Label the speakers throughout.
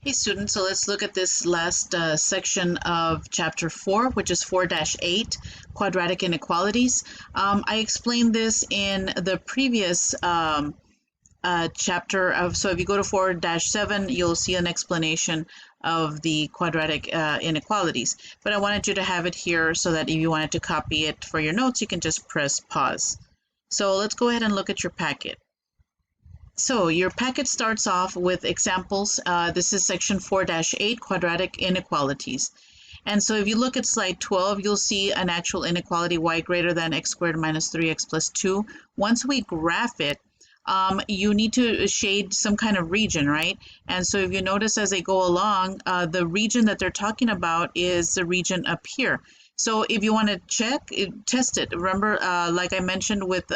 Speaker 1: Hey students, so let's look at this last section of chapter 4, which is 4-8, quadratic inequalities. I explained this in the previous chapter so if you go to 4-7, you'll see an explanation of the quadratic inequalities. But I wanted you to have it here so that if you wanted to copy it for your notes, you can just press pause. So let's go ahead and look at your packet. So your packet starts off with examples. This is section 4-8, quadratic inequalities. And so if you look at slide 12, you'll see an actual inequality, y greater than x squared minus 3x plus 2. Once we graph it, you need to shade some kind of region, right? And so if you notice as they go along, the region that they're talking about is the region up here. So if you want to test it. Remember, like I mentioned with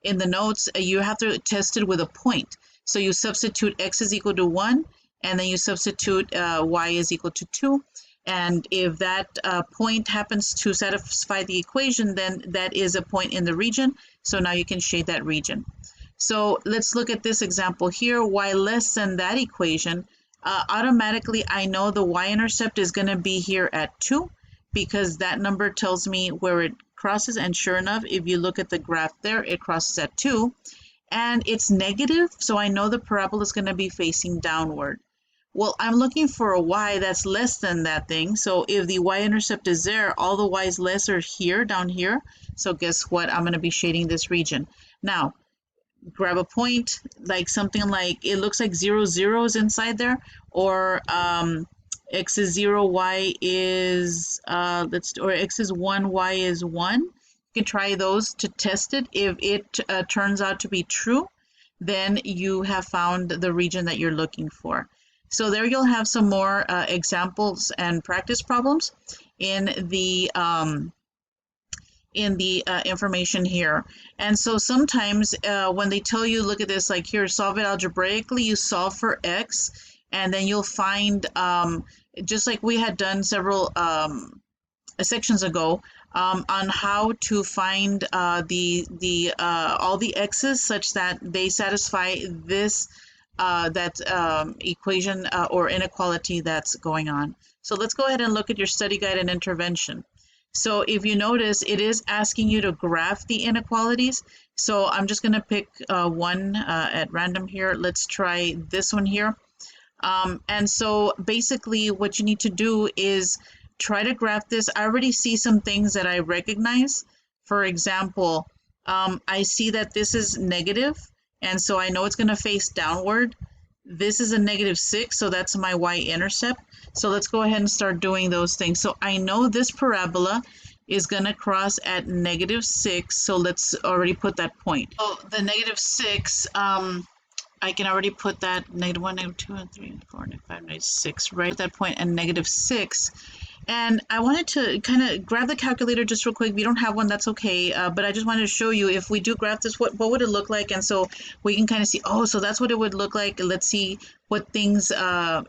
Speaker 1: in the notes, you have to test it with a point. So you substitute x is equal to 1, and then you substitute y is equal to 2. And if that point happens to satisfy the equation, then that is a point in the region. So now you can shade that region. So let's look at this example here. Y less than that equation, automatically I know the y-intercept is going to be here at 2, because that number tells me where it crosses, and sure enough, if you look at the graph there, it crosses at 2, and it's negative, so I know the parabola is going to be facing downward. Well, I'm looking for a y that's less than that thing, so if the y-intercept is there, all the y's less are here, down here, so guess what? I'm going to be shading this region. Now, grab a point, like something like, it looks like 0, 0 is inside there, or x is 0, y is or x is 1, y is 1. You can try those to test it. If it turns out to be true, then you have found the region that you're looking for. So there you'll have some more examples and practice problems in the information here. And so sometimes when they tell you, look at this, like here, solve it algebraically, you solve for x, and then you'll find, just like we had done several sections ago, on how to find all the x's such that they satisfy this equation or inequality that's going on. So let's go ahead and look at your study guide and intervention. So if you notice, it is asking you to graph the inequalities. So I'm just going to pick one at random here. Let's try this one here. And so basically what you need to do is try to graph this. I already see some things that I recognize. For example, I see that this is negative, and so I know it's going to face downward. This is a -6, so that's my y-intercept. So let's go ahead and start doing those things. So I know this parabola is going to cross at -6, so let's already put that point. So the -6, I can already put that -1, -2, and 3, and 4, and 5, and 6, right at that point, and -6. And I wanted to kind of grab the calculator just real quick. If you don't have one, that's okay. But I just wanted to show you, if we do graph this, what would it look like? And so we can kind of see, oh, so that's what it would look like. Let's see what things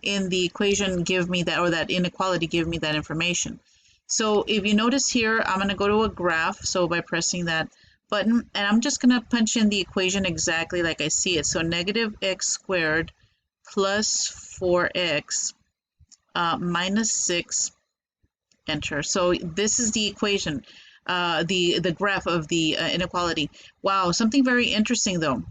Speaker 1: in the equation give me that, or that inequality give me that information. So if you notice here, I'm going to go to a graph. So by pressing that button, and I'm just going to punch in the equation exactly like I see it. So -x squared plus 4x minus 6, enter. So this is the equation, the graph of the inequality. Wow, something very interesting though.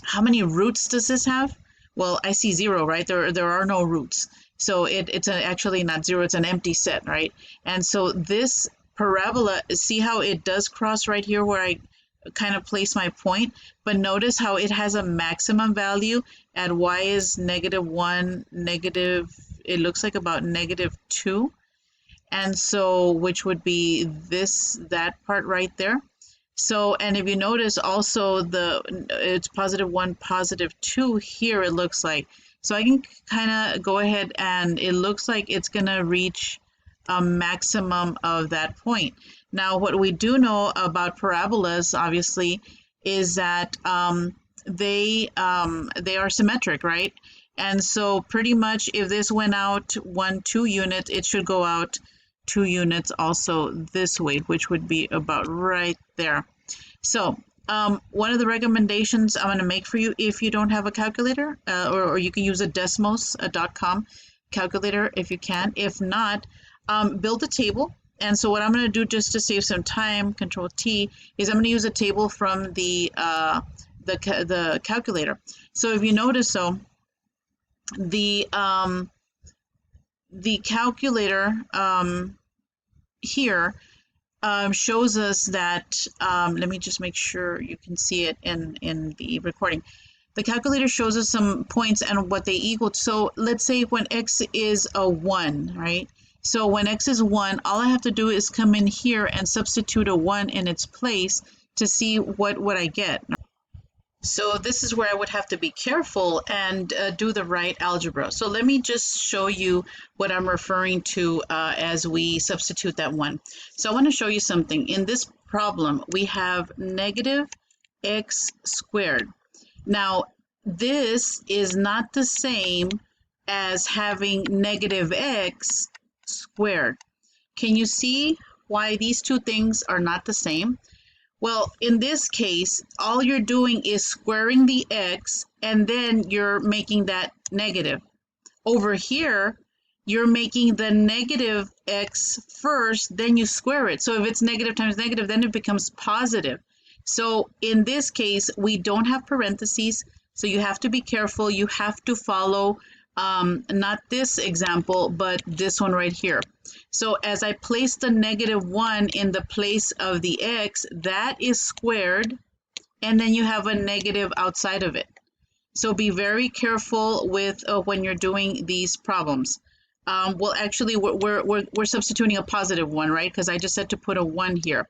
Speaker 1: How many roots does this have? Well, I see 0, right? There are no roots. So it's actually not 0, it's an empty set, right? And so this parabola, see how it does cross right here where I kind of place my point, but notice how it has a maximum value at y is -1, it looks like about -2. And so, which would be that part right there. So, and if you notice also it's +1, +2 here, it looks like. So I can kind of go ahead, and it looks like it's going to reach a maximum of that point. Now, what we do know about parabolas, obviously, is that they are symmetric, right? And so pretty much if this went out 2 units, it should go out 2 units also this way, which would be about right there. So One of the recommendations I'm going to make for you, if you don't have a calculator, or you can use a Desmos.com calculator if you can. If not, build a table. And so what I'm going to do, just to save some time, Control T, is I'm going to use a table from the calculator. So if you notice, so the calculator here shows us that, let me just make sure you can see it in the recording. The calculator shows us some points and what they equal. So let's say when x is a 1, right? So when x is 1, all I have to do is come in here and substitute a 1 in its place to see what I get. So this is where I would have to be careful and do the right algebra. So let me just show you what I'm referring to as we substitute that 1. So I want to show you something. In this problem, we have negative x squared. Now, this is not the same as having negative x squared. Can you see why these two things are not the same? Well, in this case, all you're doing is squaring the x, and then you're making that negative. Over here, you're making the negative x first, then you square it. So if it's negative times negative, then it becomes positive. So in this case, we don't have parentheses, so you have to be careful. You have to follow not this example, but this one right here. So as I place the negative 1 in the place of the x, that is squared, and then you have a negative outside of it. So be very careful with when you're doing these problems. Well, actually, we're substituting a positive 1, right? Because I just said to put a 1 here.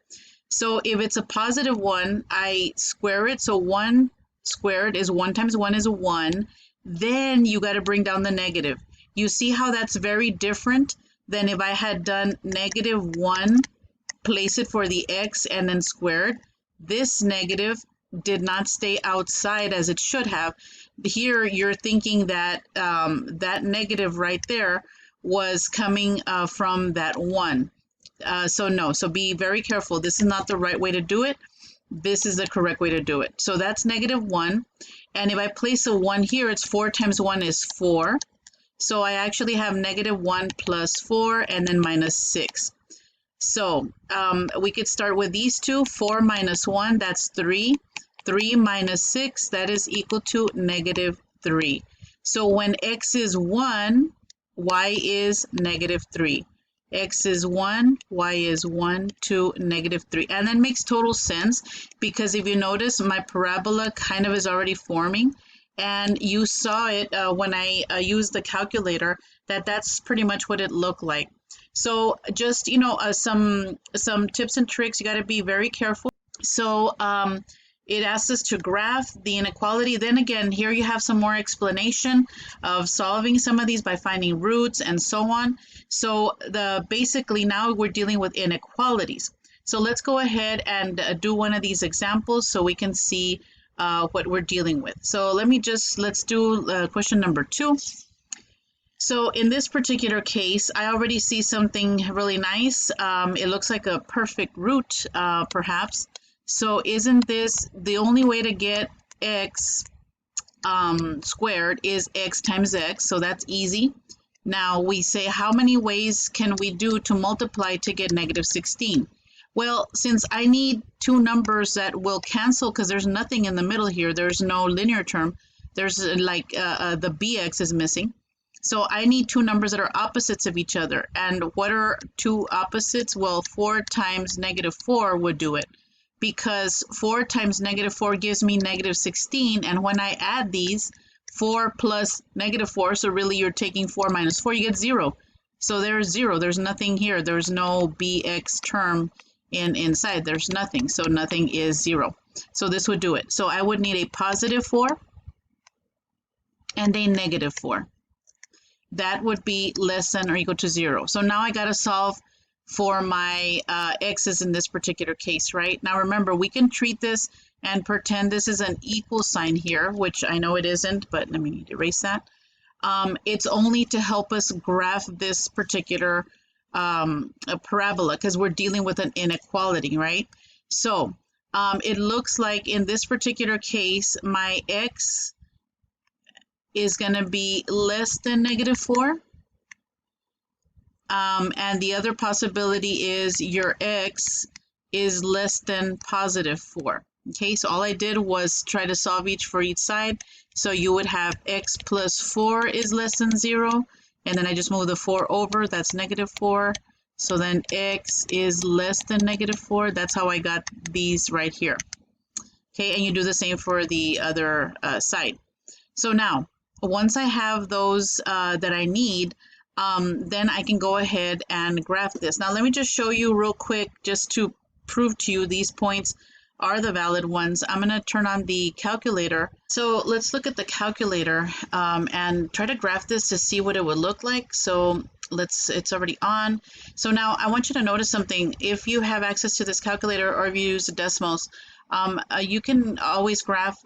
Speaker 1: So if it's a positive 1, I square it. So 1 squared is 1 times 1 is 1. Then you got to bring down the negative. You see how that's very different than if I had done negative 1, place it for the x, and then squared. This negative did not stay outside as it should have. Here you're thinking that that negative right there was coming from that 1. So no, so be very careful. This is not the right way to do it. This is the correct way to do it. So that's negative 1. And if I place a 1 here, it's 4 times 1 is 4. So I actually have negative 1 plus 4 and then minus 6. So we could start with these two. 4 minus 1, that's 3. 3 minus 6, that is equal to negative 3. So when x is 1, y is negative 3. X is 1, y is 1 to negative 3. And that makes total sense because if you notice, my parabola kind of is already forming. And you saw it when I used the calculator, that's pretty much what it looked like. So just, some tips and tricks, you got to be very careful. So it asks us to graph the inequality. Then again, here you have some more explanation of solving some of these by finding roots and so on. So basically now we're dealing with inequalities. So let's go ahead and do one of these examples so we can see what we're dealing with. So let's do question number 2. So in this particular case, I already see something really nice. It looks like a perfect root, perhaps. So isn't this the only way to get x squared is x times x, so that's easy. Now we say how many ways can we do to multiply to get negative 16? Well, since I need two numbers that will cancel because there's nothing in the middle here, there's no linear term, there's like the bx is missing. So I need two numbers that are opposites of each other. And what are two opposites? Well, 4 times negative 4 would do it. Because 4 times negative 4 gives me negative 16, and when I add these, 4 plus negative 4, so really you're taking 4 minus 4, you get 0. So there's 0, there's nothing here, there's no bx term inside, there's nothing, so nothing is 0. So this would do it. So I would need a positive 4 and a negative 4. That would be less than or equal to 0. So now I got to solve for my x's in this particular case, right? Now remember, we can treat this and pretend this is an equal sign here, which I know it isn't, but let me erase that. It's only to help us graph this particular parabola because we're dealing with an inequality, right? So it looks like in this particular case, my x is going to be less than -4. And the other possibility is your x is less than +4. Okay, so all I did was try to solve each for each side. So you would have x plus 4 is less than 0. And then I just move the 4 over, that's -4. So then x is less than -4. That's how I got these right here. Okay, and you do the same for the other side. So now, once I have those that I need, then I can go ahead and graph this. Now let me just show you real quick, just to prove to you these points are the valid ones. I'm going to turn on the calculator. So let's look at the calculator and try to graph this to see what it would look like. So it's already on. So now I want you to notice something. If you have access to this calculator or if you use the decimals, you can always graph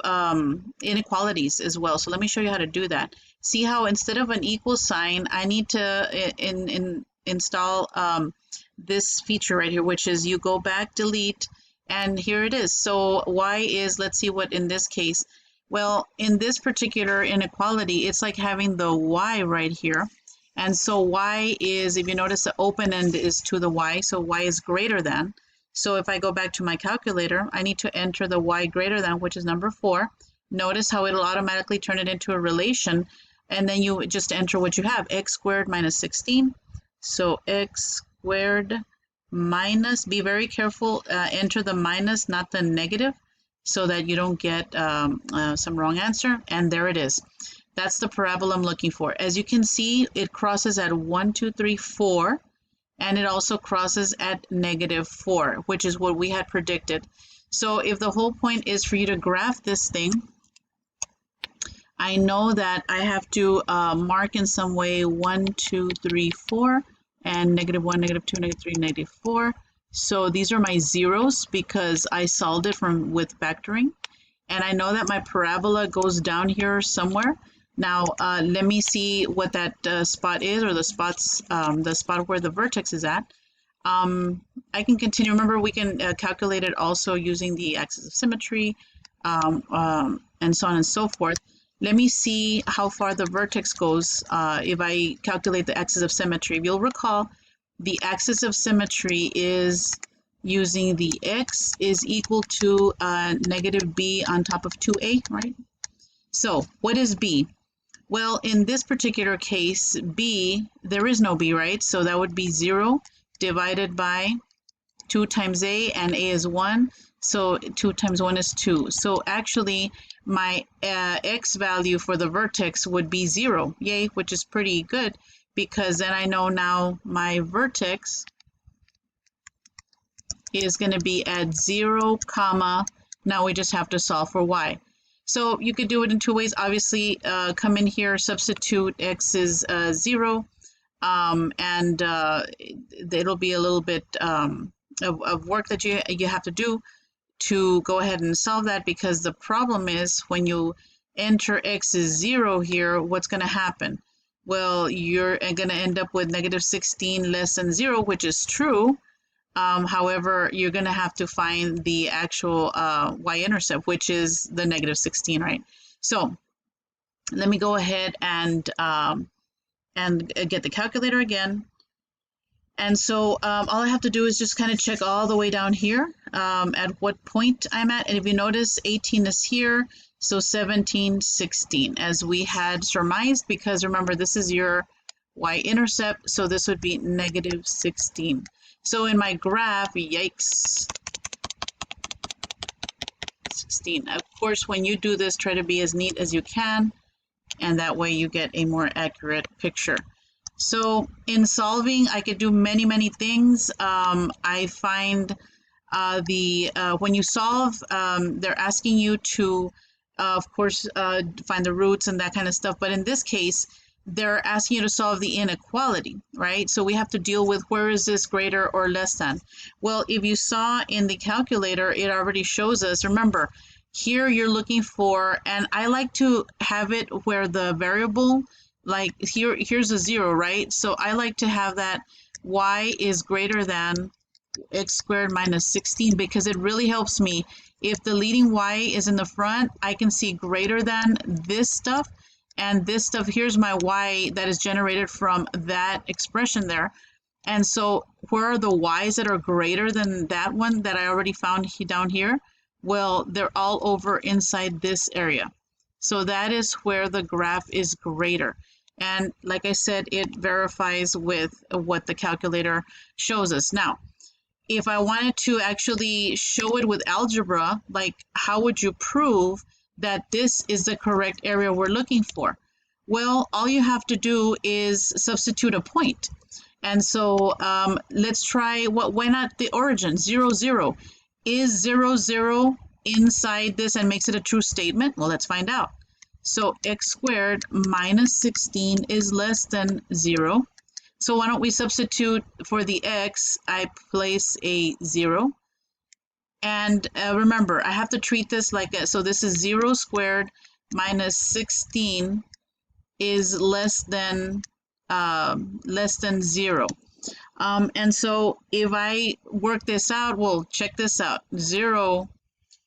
Speaker 1: inequalities as well. So let me show you how to do that. See how instead of an equal sign, I need to install this feature right here, which is you go back, delete, and here it is. So y is, let's see what in this case. Well, in this particular inequality, it's like having the y right here. And so y is, if you notice, the open end is to the y, so y is greater than. So if I go back to my calculator, I need to enter the y greater than, which is number 4. Notice how it'll automatically turn it into a relation, and then you just enter what you have, x squared minus 16. So x squared minus, be very careful, enter the minus, not the negative, so that you don't get some wrong answer. And there it is. That's the parabola I'm looking for. As you can see, it crosses at 1, 2, 3, 4. And it also crosses at -4, which is what we had predicted. So if the whole point is for you to graph this thing, I know that I have to mark in some way 1, 2, 3, 4, and -1, -2, -3, -4. So these are my zeros because I solved it with vectoring. And I know that my parabola goes down here somewhere. Now, let me see what that spot is, or the spot where the vertex is at. I can continue. Remember, we can calculate it also using the axis of symmetry, and so on and so forth. Let me see how far the vertex goes if I calculate the axis of symmetry. If you'll recall, the axis of symmetry is using the x is equal to -b on top of 2a, right? So what is b? Well, in this particular case, b, there is no b, right? So that would be 0 divided by 2 times a, and a is 1. So 2 times 1 is 2. So actually, my x value for the vertex would be 0, yay, which is pretty good, because then I know now my vertex is going to be at 0, comma, now we just have to solve for y. So you could do it in 2 ways. Obviously, come in here, substitute x is 0, and it'll be a little bit of work that you have to do to go ahead and solve that, because the problem is when you enter x is 0 here, what's going to happen? Well, you're going to end up with -16 less than 0, which is true. However, you're going to have to find the actual y-intercept, which is the -16, right? So let me go ahead and get the calculator again. And so all I have to do is just kind of check all the way down here at what point I'm at. And if you notice, 18 is here, so 17, 16, as we had surmised, because remember, this is your y-intercept, so this would be -16. So in my graph, yikes, 16. Of course, when you do this, try to be as neat as you can, and that way you get a more accurate picture. So in solving, I could do many, many things. I find when you solve, they're asking you to, of course, find the roots and that kind of stuff. But in this case, they're asking you to solve the inequality, right? So we have to deal with where is this greater or less than. Well, if you saw in the calculator, it already shows us, remember, here you're looking for, and I like to have it where the variable, like here's a 0, right? So I like to have that y is greater than x squared minus 16 because it really helps me. If the leading y is in the front, I can see greater than this stuff, and this stuff, here's my y that is generated from that expression there. And so where are the y's that are greater than that one that I already found down here? Well, they're all over inside this area. So that is where the graph is greater. And like I said, it verifies with what the calculator shows us. Now, if I wanted to actually show it with algebra, like how would you prove that this is the correct area we're looking for? Well, all you have to do is substitute a point. And so let's try, why not the origin, 0, 0. Is 0, 0 inside this and makes it a true statement? Well, let's find out. So x squared minus 16 is less than 0. So why don't we substitute for the x, I place a 0. And remember, I have to treat this like, so this is 0 squared minus 16 is less than 0. And so if I work this out, well, check this out. 0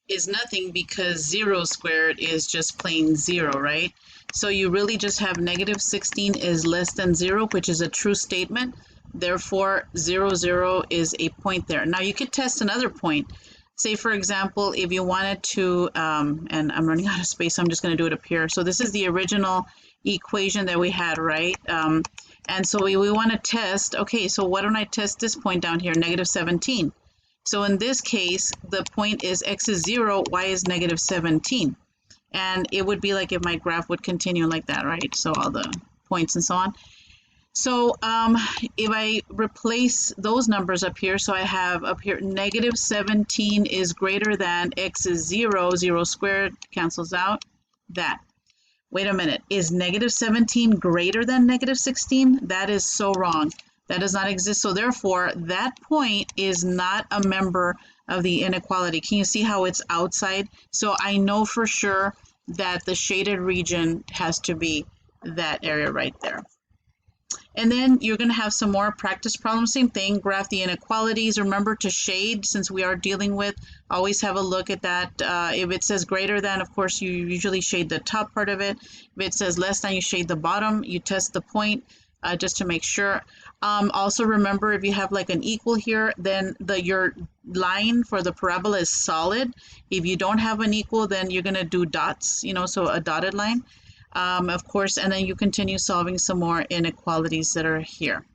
Speaker 1: is nothing because 0 squared is just plain 0, right? So you really just have negative 16 is less than 0, which is a true statement. Therefore, 0, 0 is a point there. Now you could test another point. Say, for example, if you wanted to, and I'm running out of space, so I'm just going to do it up here. So this is the original equation that we had, right? And so we want to test, okay, so why don't I test this point down here, negative 17. So in this case, the point is x is 0, y is negative 17. And it would be like if my graph would continue like that, right? So all the points and so on. So if I replace those numbers up here, so I have up here negative 17 is greater than x is 0, 0 squared cancels out that. Wait a minute, is negative 17 greater than negative 16? That is so wrong. That does not exist. So therefore, that point is not a member of the inequality. Can you see how it's outside? So I know for sure that the shaded region has to be that area right there. And then you're going to have some more practice problems. Same thing, graph the inequalities. Remember to shade, since we are dealing with, always have a look at that. If it says greater than, of course, you usually shade the top part of it. If it says less than, you shade the bottom. You test the point just to make sure. Also remember, if you have like an equal here, then your line for the parabola is solid. If you don't have an equal, then you're going to do dots, so a dotted line. Of course, and then you continue solving some more inequalities that are here.